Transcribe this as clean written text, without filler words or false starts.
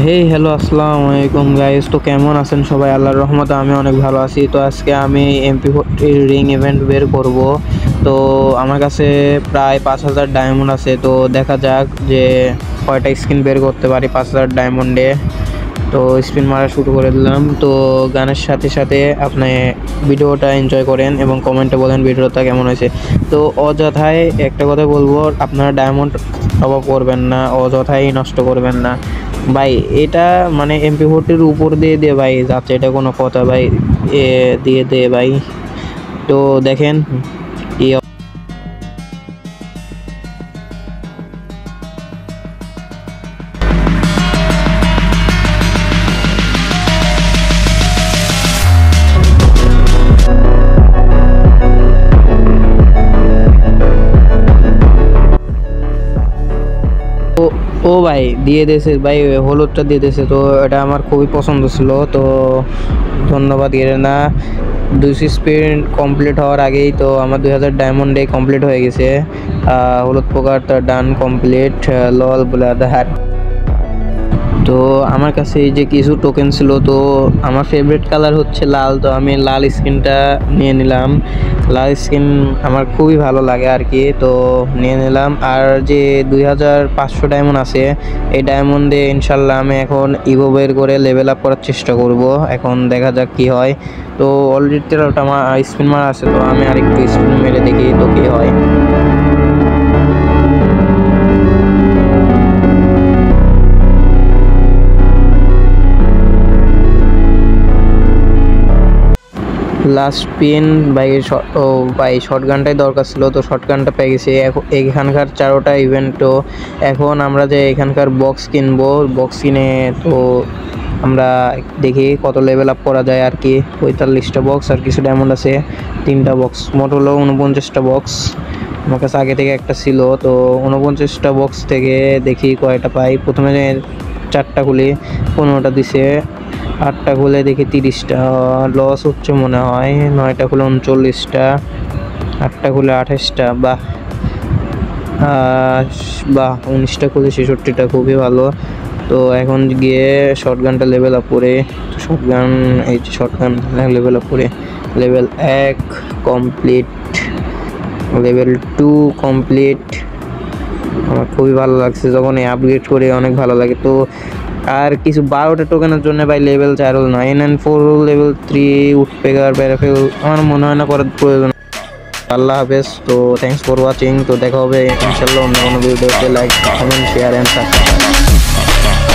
Hey hello আসসালামু আলাইকুম guys. তো কেমন আছেন সবাই? আল্লাহর রহমতে আমি অনেক ভালো আছি। তো আজকে আমি MP40 রিং ইভেন্ট বের করব। তো আমার কাছে প্রায় 5000 ডায়মন্ড আছে। তো দেখা যাক যে কয়টা স্কিন বের করতে পারি 5000 ডায়মন্ডে। তো স্পিন মারা শুরু করে দিলাম। তো গানের সাথে সাথে আপনি ভিডিওটা এনজয় করেন এবং কমেন্টে বলেন ভিডিওটা কেমন হয়েছে। তো অযথায় একটা কথা বলবো, আপনারা ডায়মন্ড অভাব করবেন না, অযথাই নষ্ট করবেন না ভাই। এটা মানে MP40 উপর দিয়ে দে ভাই যাচ্ছে, এটা কোনো কথা ভাই? দিয়ে দে ভাই। তো দেখেন ও ভাই দিয়ে দিয়েছে ভাই, হলুদটা দিয়ে দিয়েছে। তো এটা আমার খুবই পছন্দ ছিল। তো ধন্যবাদ না, 200 স্পিন কমপ্লিট হওয়ার আগেই তো আমার 2000 ডায়মন্ডে কমপ্লিট হয়ে গেছে। হলুদ পোকার তো ডান কমপ্লিট। লল বলে আধার। তো আমার কাছে এই যে কিছু টোকেন ছিল, তো আমার ফেভারিট কালার হচ্ছে লাল। তো আমি লাল স্কিনটা নিয়ে নিলাম। লাল স্কিন আমার খুবই ভালো লাগে আর কি, তো নিয়ে নিলাম। আর যে 2500 ডায়মন্ড আছে, এই ডায়মন্ডে ইনশাল্লাহ আমি এখন ইভো বের করে লেভেল আপ করার চেষ্টা করব। এখন দেখা যাক কি হয়। তো অলরেডি 13টা আমার স্পিন মারা আছে, তো আমি আরেকটু স্পিন মেরে দেখি তো কি হয়। লাস্ট পিন ভাই, ও ভাই শর্টগানটাই দরকার ছিল, তো শর্টগানটা পেয়ে গেছি। এখানকার 4টা ইভেন্টও এখন আমরা যে এখানকার বক্স কিনবো, বক্স কিনে তো আমরা দেখি কত লেভেল আপ করা যায় আর কি। 45টা বক্স আর কিছু ডায়মন্ড আছে, 3টা বক্স, মোট হলো 49টা বক্স। আমার কাছে আগে থেকে একটা ছিল, তো 49টা বক্স থেকে দেখি কয়টা পাই। প্রথমে 4টা খুলি, 15টা দিছে। 8টা খুলে দেখি 30টা, লস হচ্ছে মনে হয়। 9টা খুলে 39টা, 8টা খুলে 28টা, বাহ বাহ। 19টা খুলে 66টা, খুবই ভালো। তো এখন গিয়ে শর্টগানটা লেভেল আপ করে, শর্টগান এই যে শর্টগান লেভেল আপ করে লেভেল 1 কমপ্লিট, লেভেল 2 কমপ্লিট। আমার খুবই ভালো লাগছে যখন এই আপগ্রেড করে, অনেক ভালো লাগে। তো আর কিছু 12টা টোকেনের জন্য ভাই লেভেল 4 9 and 4 লেভেল 3 উঠপেগার প্যারাফেল আমার মনে হয় না করার প্রয়োজন। আল্লাহ হাফেজ। তো থ্যাংকস ফর ওয়াচিং। তো দেখা হবে ইনশাল্লাহ অন্য কোনো ভিডিওতে। Like, comment, share and subscribe.